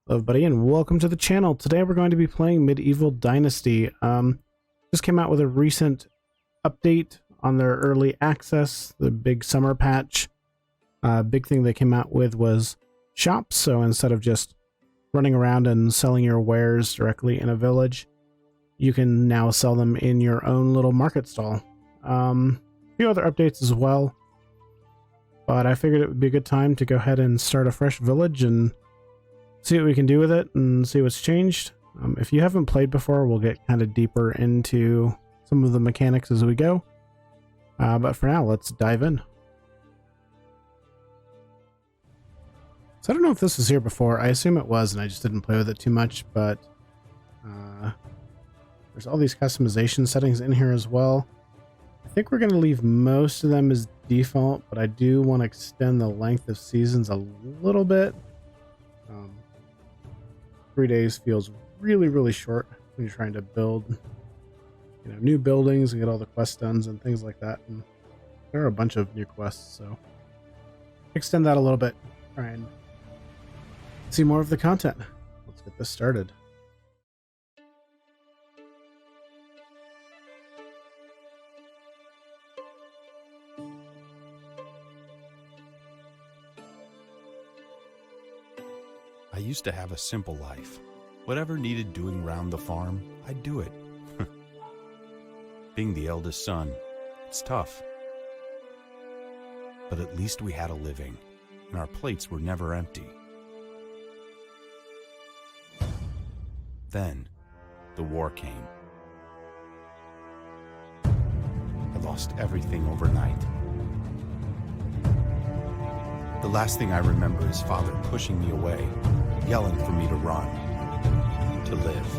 Hello everybody and welcome to the channel. Today we're going to be playing Medieval Dynasty. Just came out with a recent update on their early access, the big summer patch. Big thing they came out with was shops, so instead of just running around and selling your wares directly in a village, you can now sell them in your own little market stall. A few other updates as well, but I figured it would be a good time to go ahead and start a fresh village and see what we can do with it and see what's changed. If you haven't played before, we'll get kind of deeper into some of the mechanics as we go. But for now, let's dive in. So I don't know if this was here before. I assume it was, and I just didn't play with it too much, but there's all these customization settings in here as well. I think we're going to leave most of them as default, but I do want to extend the length of seasons a little bit. 3 days feels really short when you're trying to build, new buildings and get all the quest done and things like that. And there are a bunch of new quests, so extend that a little bit. Try and see more of the content. Let's get this started. I used to have a simple life. Whatever needed doing round the farm, I'd do it. Being the eldest son, it's tough. But at least we had a living, and our plates were never empty. Then, the war came. I lost everything overnight. The last thing I remember is Father pushing me away, yelling for me to run, to live.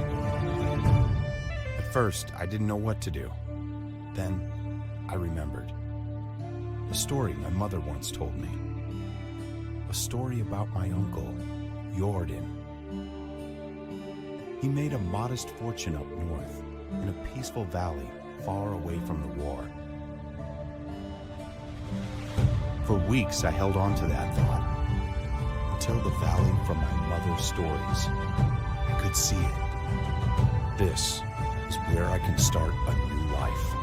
At first, I didn't know what to do. Then, I remembered. A story my mother once told me. A story about my uncle, Jordan. He made a modest fortune up north, in a peaceful valley far away from the war. For weeks, I held on to that thought. Until the valley from my mother's stories. I could see it. This is where I can start a new life.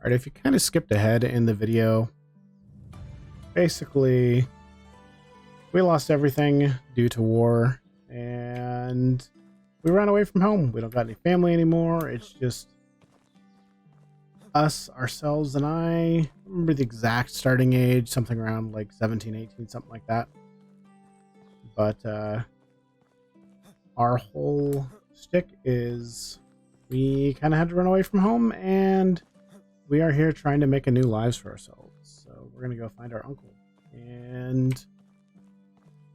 All right, if you kind of skipped ahead in the video, basically, we lost everything due to war, and we ran away from home. We don't got any family anymore. It's just us, ourselves, and I remember the exact starting age, something around like 17, 18, something like that. But our whole shtick is we kind of had to run away from home, and we are here trying to make a new lives for ourselves. So we're going to go find our uncle and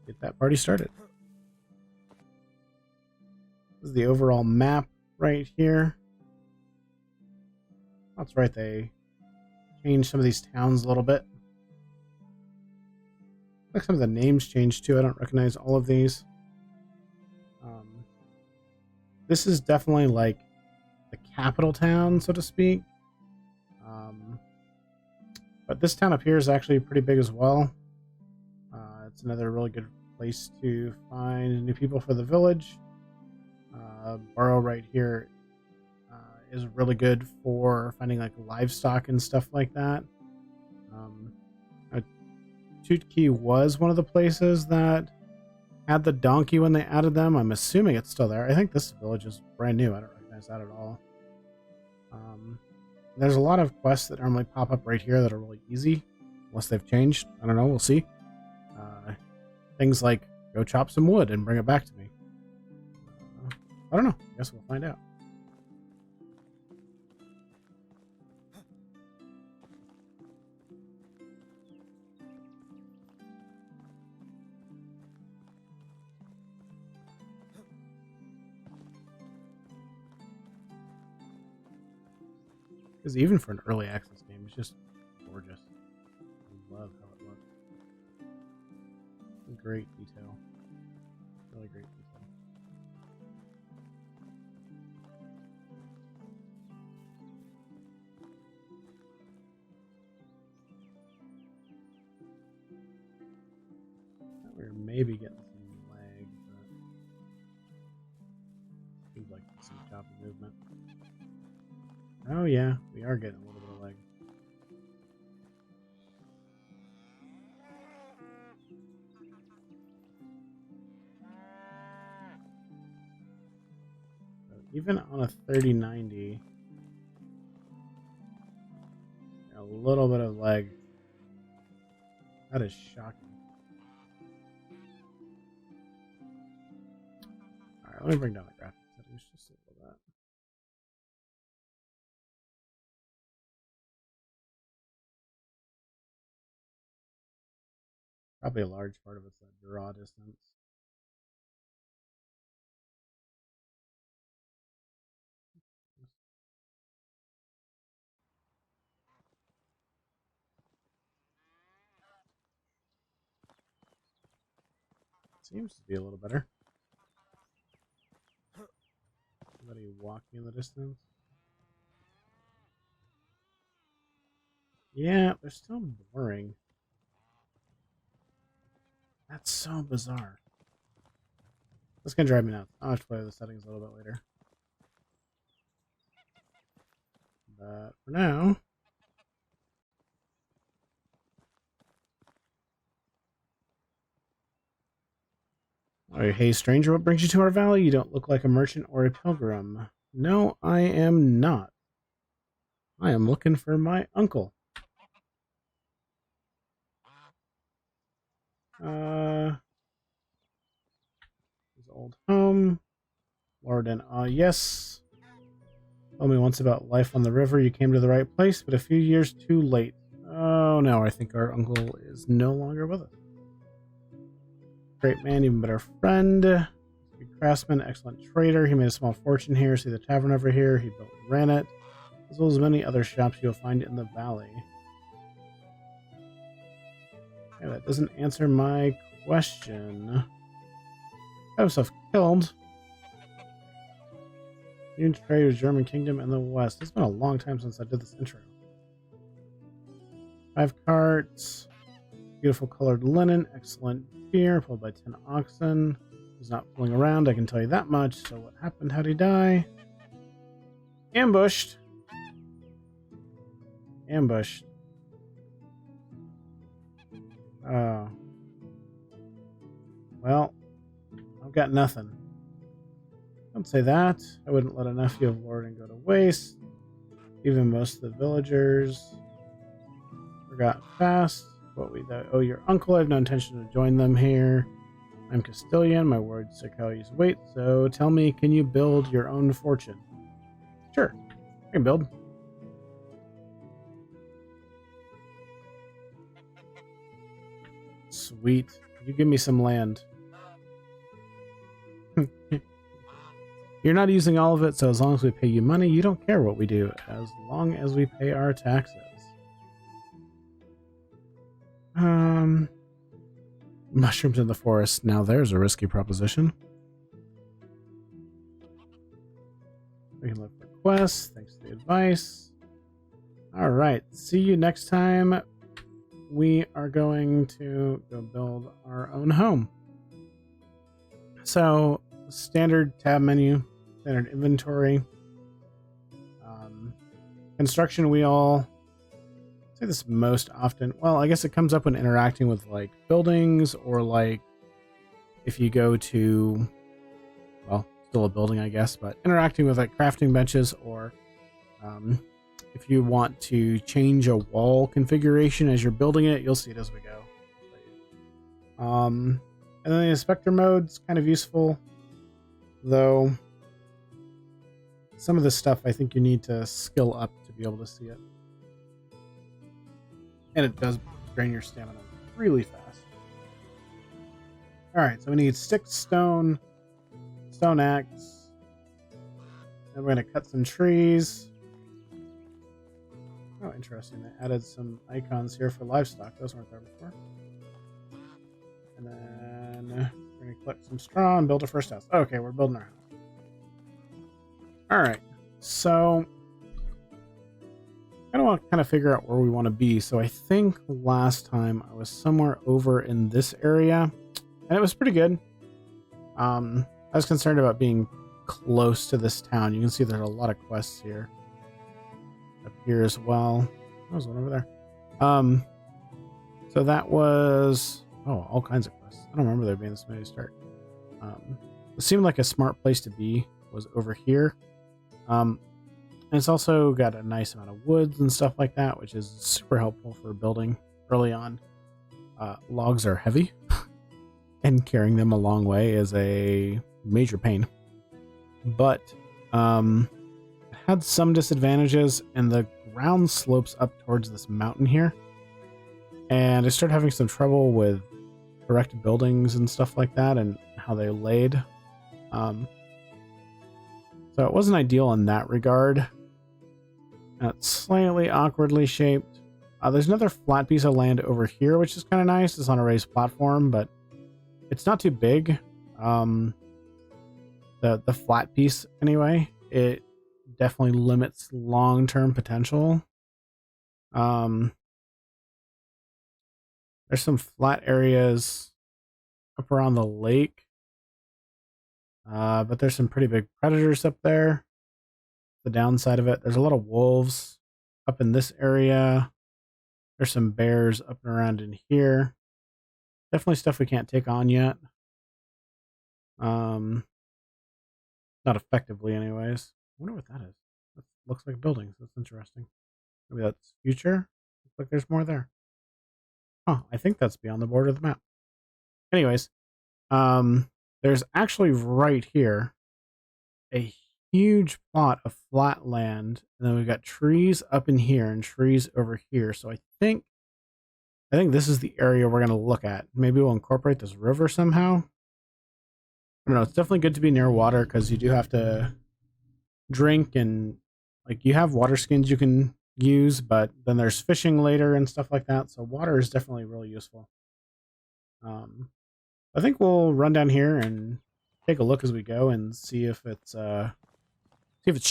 get that party started. This is the overall map right here. That's right, they changed some of these towns a little bit. Like some of the names changed too. I don't recognize all of these. This is definitely like the capital town, so to speak. But this town up here is actually pretty big as well. It's another really good place to find new people for the village. Borough right here is really good for finding like livestock and stuff like that. Tutkey was one of the places that had the donkey when they added them. I'm assuming it's still there. I think this village is brand new. I don't recognize that at all. There's a lot of quests that normally pop up right here that are really easy, unless they've changed. I don't know. We'll see. Things like go chop some wood and bring it back to me. I don't know. I guess we'll find out. Because even for an early access game, it's just gorgeous. love how it looks. Great detail. Really great detail. Thought we were maybe getting some lag, but seems like some choppy movement. Oh yeah, we are getting a little bit of lag. So even on a 3090, a little bit of lag. That is shocking. Alright, let me bring down the graphics settings just a little bit. Probably a large part of it's that draw distance. Seems to be a little better. Somebody walking in the distance. Yeah, they're still boring. That's so bizarre. That's gonna drive me nuts. I'll have to play with the settings a little bit later. But for now, alright, hey stranger, what brings you to our valley? You don't look like a merchant or a pilgrim. No, I am not. I am looking for my uncle. His old home. Lord and yes. Told me once about life on the river. You came to the right place, but a few years too late. Oh no, I think our uncle is no longer with us. Great man, even better friend. Good craftsman, excellent trader. He made a small fortune here. See the tavern over here. He built and ran it, as well as many other shops you'll find in the valley. Okay, that doesn't answer my question. Got himself killed. Huge trade with German Kingdom and the West. It's been a long time since I did this intro. 5 carts. Beautiful colored linen. Excellent beer. Pulled by 10 oxen. He's not fooling around, I can tell you that much. So what happened? How'd he die? Ambushed. Ambushed. Oh. Well, I've got nothing. Don't say that. I wouldn't let a nephew of Lorden go to waste. Even most of the villagers forgot fast what we owe your uncle. I have no intention to join them here. I'm Castilian. My words are Cali's weight. So tell me, can you build your own fortune? Sure, I can build. Sweet. You give me some land. You're not using all of it, so as long as we pay you money, you don't care what we do, as long as we pay our taxes. Mushrooms in the forest. Now there's a risky proposition. We can look for quests. Thanks for the advice. Alright, see you next time. We are going to go build our own home. So, standard tab menu, standard inventory. Construction wheel. I say this most often. Well, I guess it comes up when interacting with like buildings, or like if you go to, well, still a building, I guess, but interacting with like crafting benches, or if you want to change a wall configuration as you're building it, you'll see it as we go. And then the inspector mode's kind of useful, though some of this stuff I think you need to skill up to be able to see it. And it does drain your stamina really fast. Alright, so we need sticks, stone, stone axe. Then we're going to cut some trees. Oh, interesting. They added some icons here for livestock. Those weren't there before. And then we're going to collect some straw and build our first house. Okay, we're building our house. Alright, so I want to kind of figure out where we want to be. So I think last time I was somewhere over in this area, and it was pretty good. I was concerned about being close to this town. You can see there's a lot of quests here. Up here as well. There's one over there. So that was all kinds of quests. I don't remember there being this many to start. It seemed like a smart place to be was over here. And it's also got a nice amount of woods and stuff like that, which is super helpful for building early on. Logs are heavy, and carrying them a long way is a major pain. But it had some disadvantages, and the ground slopes up towards this mountain here. And I started having some trouble with correct buildings and stuff like that, and how they laid. So it wasn't ideal in that regard. It's slightly awkwardly shaped. There's another flat piece of land over here, which is kind of nice. It's on a raised platform, but it's not too big. The flat piece, anyway, it definitely limits long-term potential. There's some flat areas up around the lake. But there's some pretty big predators up there. The downside of it, there's a lot of wolves up in this area. There's some bears up and around in here. Definitely stuff we can't take on yet. Not effectively anyways. I wonder what that is. That looks like buildings. That's interesting. Maybe that's future. Looks like there's more there. Huh, I think that's beyond the border of the map. Anyways, there's actually right here a huge plot of flat land, and then we've got trees up in here and trees over here. So I think this is the area we're going to look at. Maybe we'll incorporate this river somehow. I don't know. It's definitely good to be near water because you do have to drink, and like you have water skins you can use, but then there's fishing later and stuff like that. So water is definitely really useful. I think we'll run down here and take a look as we go and see if it's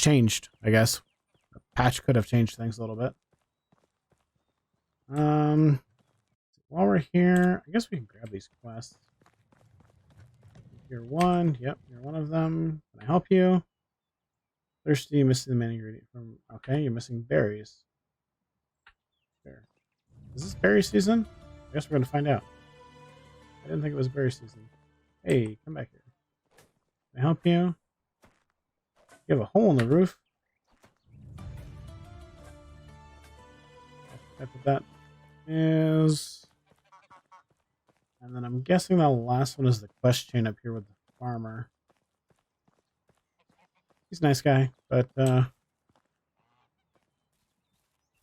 changed. I guess the patch could have changed things a little bit. While we're here, I guess we can grab these quests. You're one. Yep, you're one of them. Can I help you? Thirsty, missing the main ingredient from. Okay, you're missing berries. There. Is this berry season? I guess we're gonna find out. I didn't think it was berry season. Hey, come back here. Can I help you? You have a hole in the roof. That's what that is. And then I'm guessing the last one is the quest chain up here with the farmer. He's a nice guy, but maybe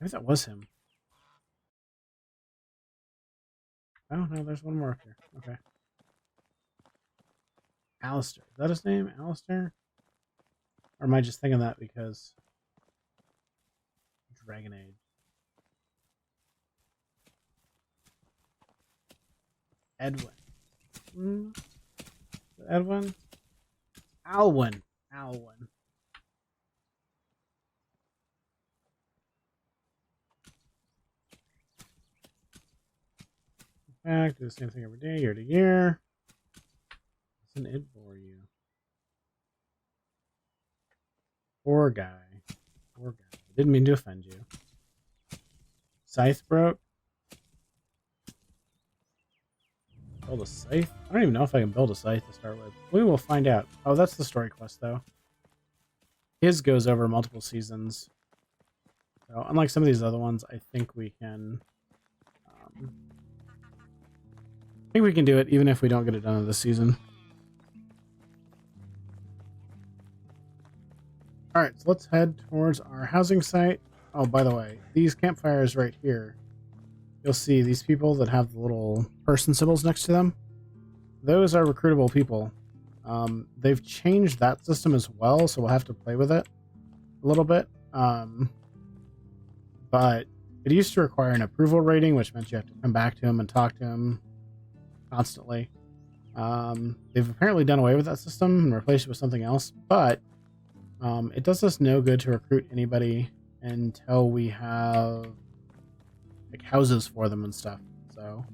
that was him. Oh, no, there's one more up here. Okay. Alistair. Is that his name? Alistair? Or am I just thinking that because Dragon Age? Edwin. Edwin? Alwyn. Alwyn. Back, do the same thing every day, year to year. What's an id for you? Poor guy. Poor guy. I didn't mean to offend you. Scythe broke. Build a scythe? I don't even know if I can build a scythe to start with. We will find out. Oh, that's the story quest, though. His goes over multiple seasons. So, unlike some of these other ones, I think we can... I think we can do it even if we don't get it done in this season. Alright, so let's head towards our housing site. Oh, by the way, these campfires right here, you'll see these people that have the little person symbols next to them. Those are recruitable people. They've changed that system as well, so we'll have to play with it a little bit. but it used to require an approval rating, which meant you have to come back to him and talk to him constantly. They've apparently done away with that system and replaced it with something else, but it does us no good to recruit anybody until we have like houses for them and stuff. So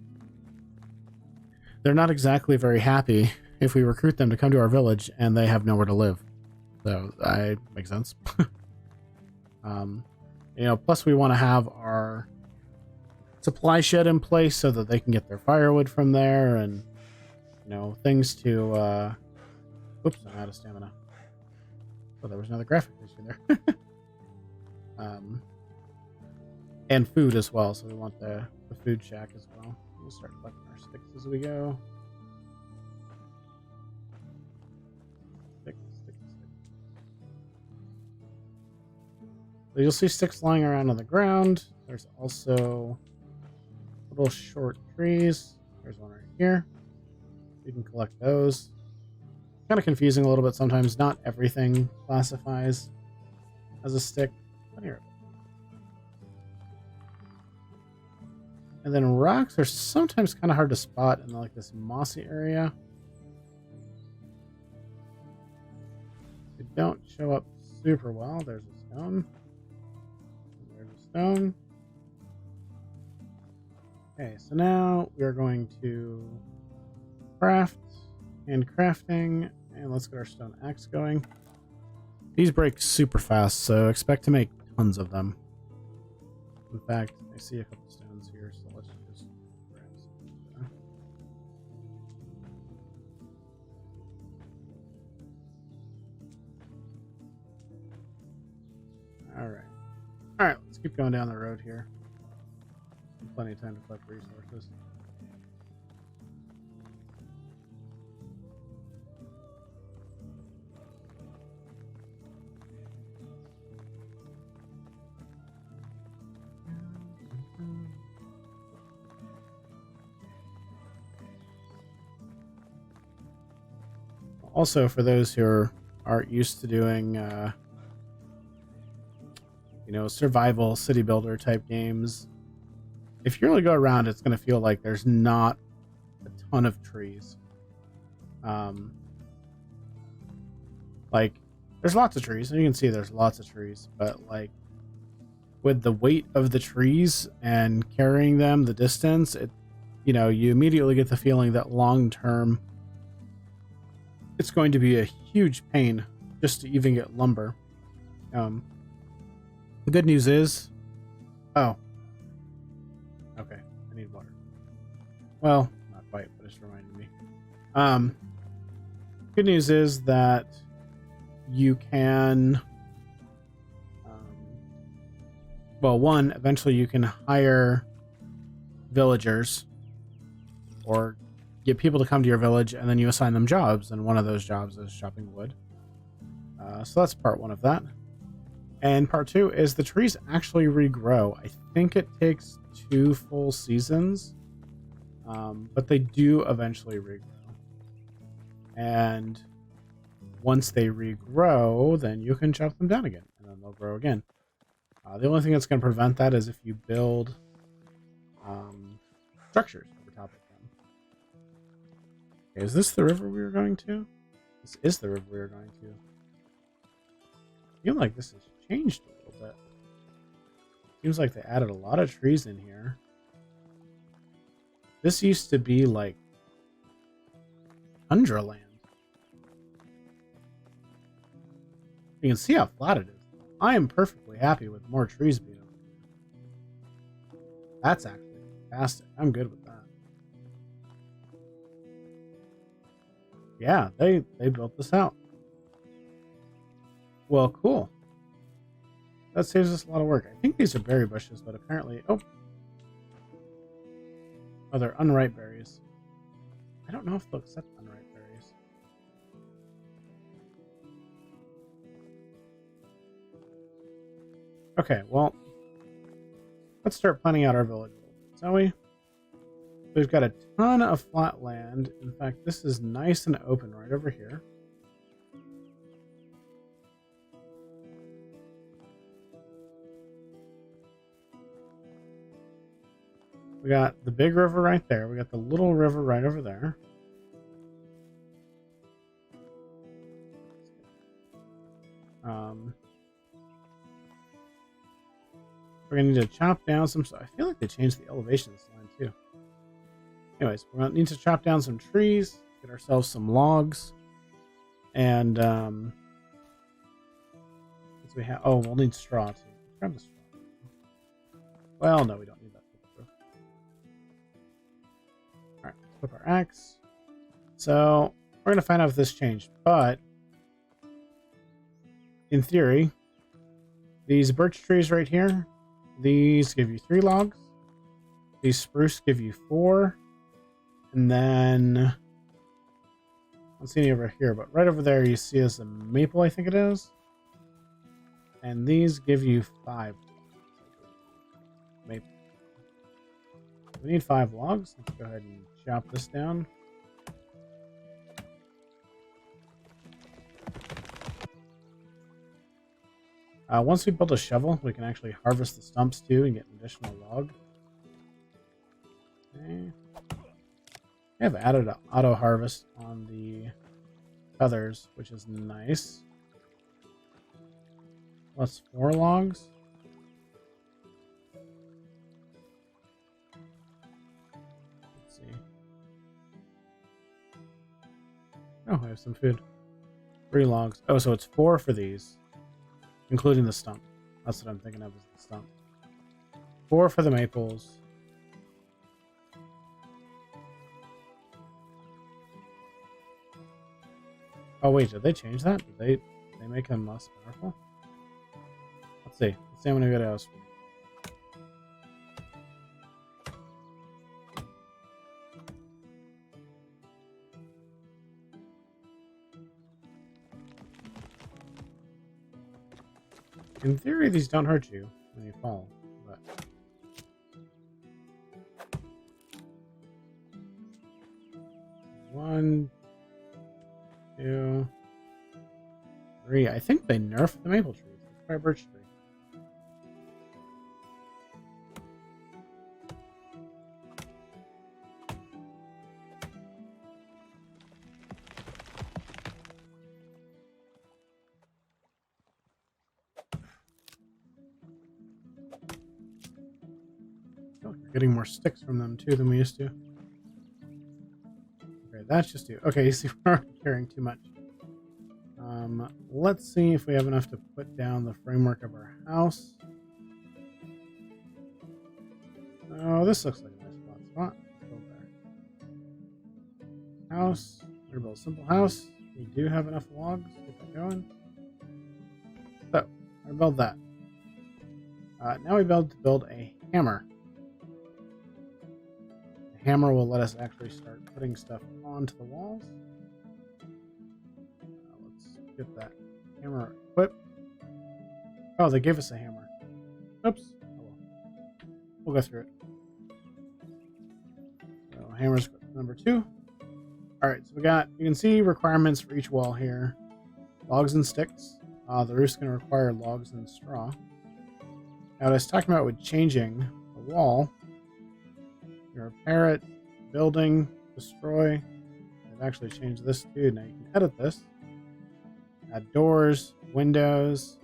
they're not exactly very happy if we recruit them to come to our village and they have nowhere to live. So that makes sense. Plus we want to have our supply shed in place so that they can get their firewood from there, and things to oops, I'm out of stamina. Oh, there was another graphic issue there. And food as well, so we want the food shack as well. We'll start collecting our sticks as we go. Sticks. So you'll see sticks lying around on the ground. There's also little short trees. There's one right here. You can collect those. Kind of confusing a little bit sometimes. Not everything classifies as a stick. But here. And then rocks are sometimes kind of hard to spot in like this mossy area. They don't show up super well. There's a stone. There's a stone. Okay, so now we are going to craft and crafting, and let's get our stone axe going. These break super fast, so expect to make tons of them. In fact, I see a couple stones here, so let's just grab some. Alright, let's keep going down the road here. Plenty of time to collect resources. Also, for those who aren't used to doing, survival city builder type games, if you really go around, it's going to feel like there's not a ton of trees. There's lots of trees, and you can see there's lots of trees, but with the weight of the trees and carrying them the distance, you immediately get the feeling that long term it's going to be a huge pain just to even get lumber. The good news is... Oh. Okay, I need water. Well, not quite, but it's reminding me. Good news is that you can... one, eventually you can hire villagers or get people to come to your village, and then you assign them jobs, and one of those jobs is chopping wood. So that's part one of that. And part two is the trees actually regrow. I think it takes 2 full seasons, but they do eventually regrow. And once they regrow, then you can chop them down again, and then they'll grow again. The only thing that's going to prevent that is if you build structures over top of them. Okay, is this the river we were going to? This is the river we were going to. I feel like this has changed a little bit. Seems like they added a lot of trees in here. This used to be like tundra land. You can see how flat it is. I am perfectly happy with more trees being over here. That's actually fantastic. I'm good with that. Yeah, they built this out. Well, cool. That saves us a lot of work. I think these are berry bushes, but apparently... Oh, they're unripe berries. I don't know if they'll accept unripe berries. Okay, well, let's start planning out our village, shall we? We've got a ton of flat land. In fact, this is nice and open right over here. We got the big river right there. We got the little river right over there. We're gonna need to chop down some stuff. I feel like they changed the elevation of this line too. Anyways, we're gonna need to chop down some trees, get ourselves some logs, and we have. Oh, we'll need straw too. Grab the straw. Well, no, we don't need that. All right, let's flip our axe. So we're gonna find out if this changed, but in theory, these birch trees right here, these give you 3 logs. These spruce give you 4, and then I don't see any over here, but right over there you see is a maple, I think it is. And these give you 5 maple. We need 5 logs. Let's go ahead and chop this down. Once we build a shovel, we can actually harvest the stumps too and get an additional log. Okay. I have added auto harvest on the feathers, which is nice. Plus 4 logs. Let's see. Oh, I have some food. 3 logs. Oh, so it's 4 for these, including the stump. That's what I'm thinking of, is the stump. 4 for the maples. Oh wait, did they change that? Did they make them less powerful? Let's see. Let's see how many videos. In theory, these don't hurt you when you fall, but 1, 2, 3. I think they nerfed the maple trees. Let's try a birch tree. Oh, you're getting more sticks from them too than we used to. Okay, that's just you. Okay, you see, we're already carrying too much. Let's see if we have enough to put down the framework of our house. Oh, this looks like a nice spot. Let's go there. House. We're gonna build a simple house. We do have enough logs. Get that going. So, I build that. Now we build a hammer. The hammer will let us actually start putting stuff onto the walls. Let's get that hammer equipped. Oh, they gave us a hammer. Oops. Oh well. We'll go through it. So, hammer's number 2. Alright, so we got, you can see requirements for each wall here. Logs and sticks. The roof's going to require logs and straw. Now, what I was talking about with changing the wall, you repair it, building, destroy. I've actually changed this too. Now you can edit this. Add doors, windows.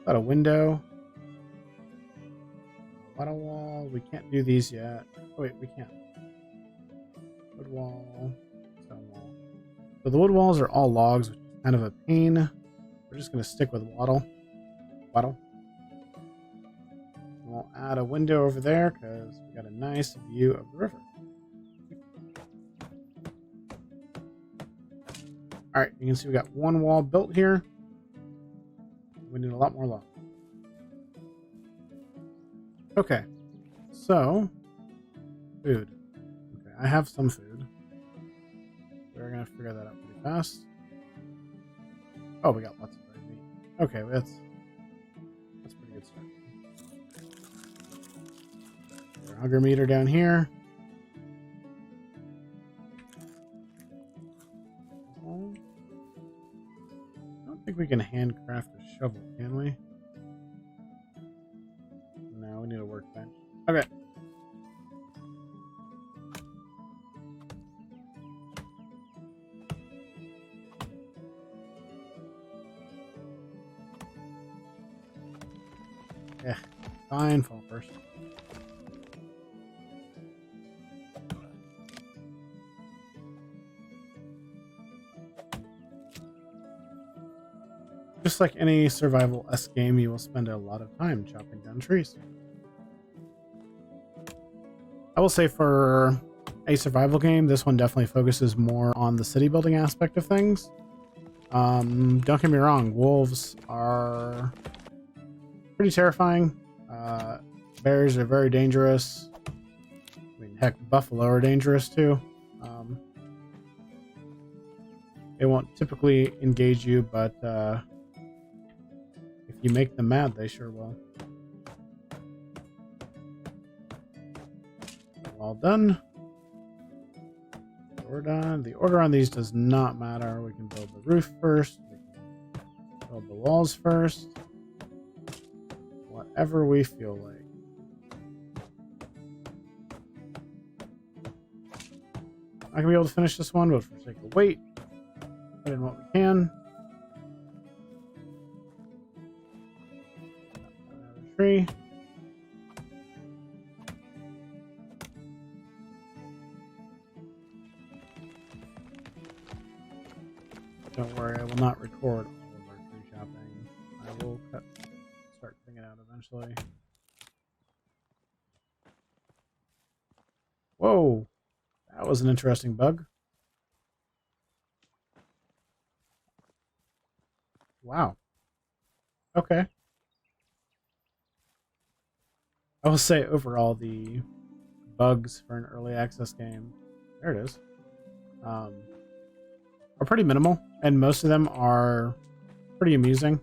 Got a window. Bottom wall. We can't do these yet. Oh, wait, we can't. Wood wall. Stone wall. So the wood walls are all logs, which is kind of a pain. We're just going to stick with wattle. Wattle. We'll add a window over there because we got a nice view of the river. Alright, you can see we got 1 wall built here. We need a lot more log. Okay, so food. Okay, I have some food. We're gonna figure that out pretty fast. Oh, we got lots of red meat. Okay, that's pretty good start. Our hunger meter down here. I don't think we can handcraft a shovel, can we? No, we need a workbench. Okay. Fine, fall first. Just like any survival-esque game, you will spend a lot of time chopping down trees. I will say for a survival game, this one definitely focuses more on the city building aspect of things. Don't get me wrong, wolves are pretty terrifying. Bears are very dangerous. I mean, heck, buffalo are dangerous too. They won't typically engage you, but if you make them mad, they sure will. All done. We're done. The order on these does not matter. We can build the roof first. We can build the walls first. Whatever we feel like. Not gonna be able to finish this one, but for the sake of weight, put in what we can. Another tree. Don't worry, I will not record all of our tree chopping. I will start cutting it out eventually. Whoa, that was an interesting bug. Wow. Okay. I will say overall the bugs for an early access game, there it is, are pretty minimal, and most of them are pretty amusing.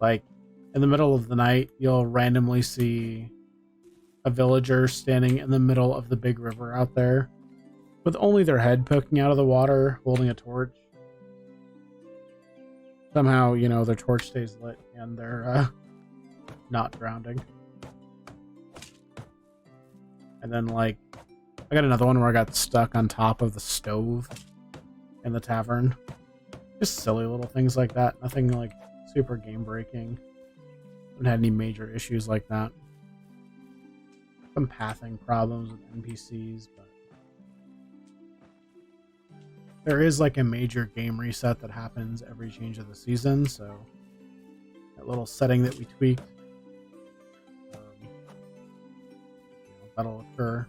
Like in the middle of the night, you'll randomly see a villager standing in the middle of the big river out there with only their head poking out of the water, holding a torch. Somehow, you know, their torch stays lit and they're not drowning. And then, like, I got another one where I got stuck on top of the stove in the tavern. Just silly little things like that. Nothing, like, super game-breaking. Haven't had any major issues like that. Some pathing problems with NPCs, but there is, like, a major game reset that happens every change of the season, so that little setting that we tweaked, that'll occur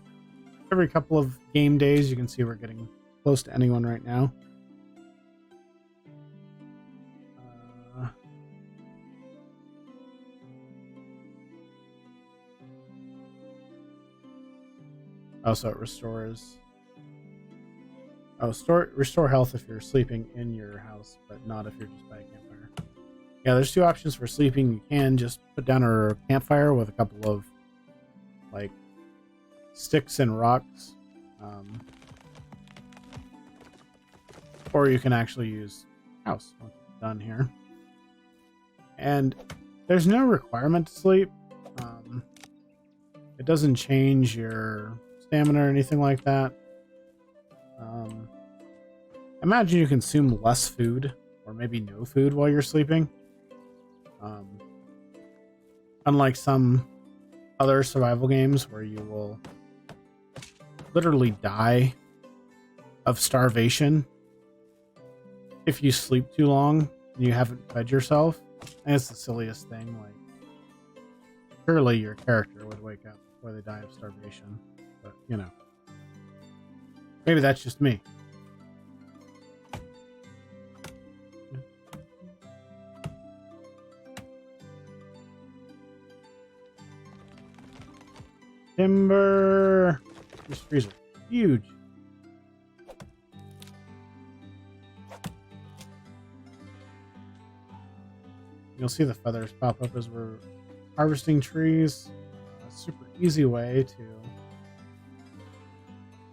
every couple of game days. You can see we're getting close to ending one right now. Also, it restores. Restore health if you're sleeping in your house, but not if you're just by a campfire. Yeah, there's two options for sleeping. You can just put down a campfire with a couple of, like, sticks and rocks, or you can actually use house once it's done here. And there's no requirement to sleep. It doesn't change your stamina or anything like that. Imagine you consume less food or maybe no food while you're sleeping. Unlike some other survival games where you will literally die of starvation if you sleep too long and you haven't fed yourself. And it's the silliest thing. Like, surely your character would wake up before they die of starvation, but you know, maybe that's just me. Timber. These trees are huge. You'll see the feathers pop up as we're harvesting trees. A super easy way to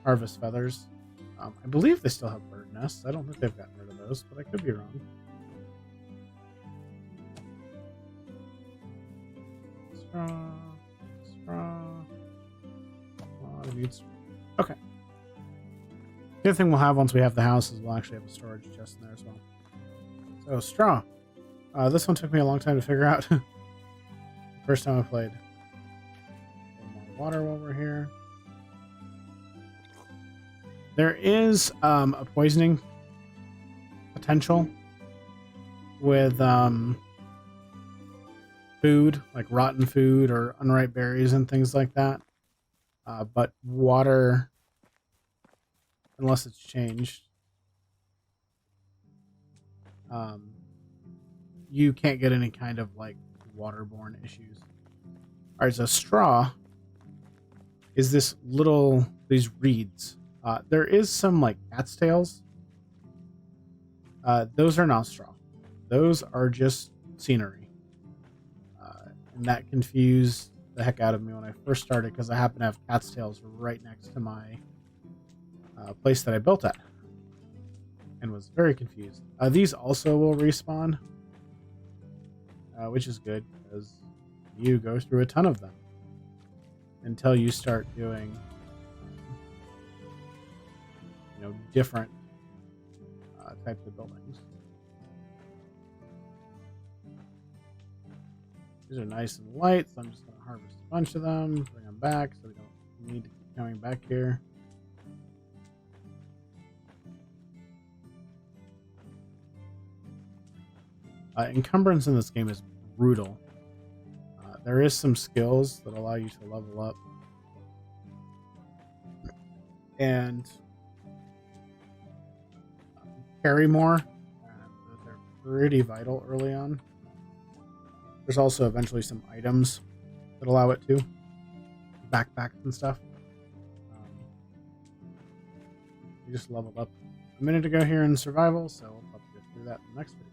harvest feathers. I believe they still have bird nests. I don't think they've gotten rid of those, but I could be wrong. Straw. Okay. The other thing we'll have once we have the house is we'll actually have a storage chest in there as well. So straw. This one took me a long time to figure out. First time I played. A little more water while we're here. There is a poisoning potential with food, like rotten food or unripe berries and things like that. But water, unless it's changed, you can't get any kind of like waterborne issues. All right, so straw is these reeds. There is some like cat's tails. Those are not straw. Those are just scenery. And that confused the heck out of me when I first started because I happen to have cat's tails right next to my place that I built at. And was very confused. These also will respawn. Which is good because you go through a ton of them until you start doing different types of buildings. These are nice and light, so I'm just going to harvest a bunch of them, bring them back so we don't need to keep coming back here. Encumbrance in this game is brutal. There is some skills that allow you to level up and carry more. They're pretty vital early on. There's also eventually some items that allow it to. Backpacks and stuff. We just leveled up a minute ago here in survival, so we'll probably go through that in the next video.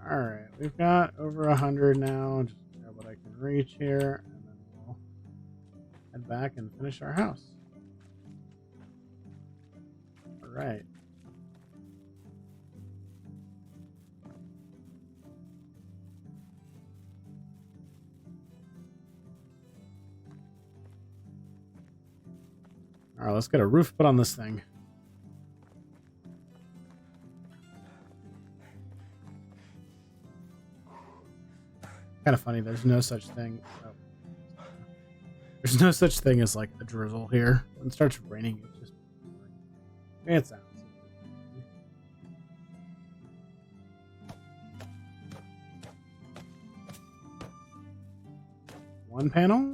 Alright, we've got over 100 now. Just grab what I can reach here, and then we'll head back and finish our house. Alright. Alright, let's get a roof put on this thing. Kind of funny, there's no such thing. There's no such thing as like a drizzle here. When it starts raining, it's just. It sounds. One panel.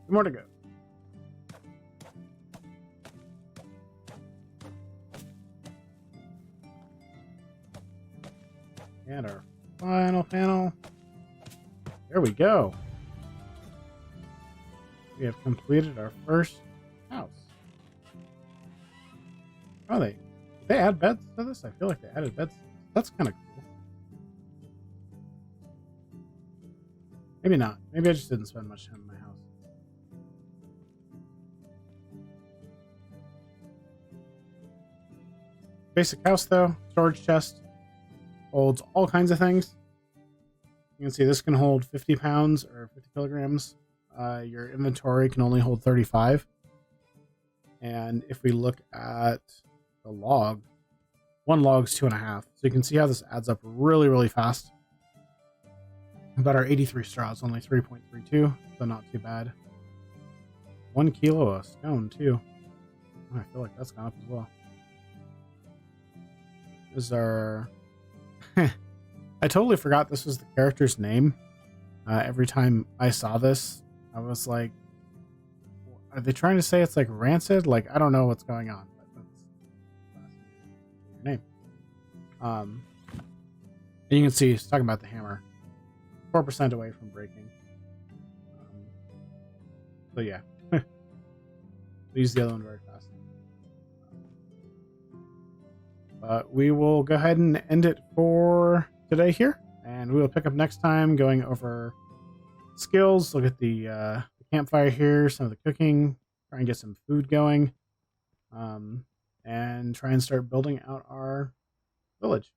More to go. And our final panel. There we go. We have completed our first house. Oh, did they add beds to this? I feel like they added beds. That's kind of cool. Maybe not. Maybe I just didn't spend much time in my house. Basic house though. Storage chest. Holds all kinds of things. You can see this can hold 50 pounds or 50 kilograms. Your inventory can only hold 35. And if we look at the log, one log's 2.5. So you can see how this adds up really, really fast. But our 83 straw is only 3.32, so not too bad. 1 kilo of stone too. Oh, I feel like that's gone up as well. This is our... I totally forgot this was the character's name. Every time I saw this, I was like, are they trying to say it's like rancid? Like, I don't know what's going on, but that's your name. And you can see, it's talking about the hammer. 4% away from breaking. So yeah. We'll use the other one very fast. But we will go ahead and end it for today here. And we will pick up next time going over skills, look at the campfire here, some of the cooking, try and get some food going, and try and start building out our village.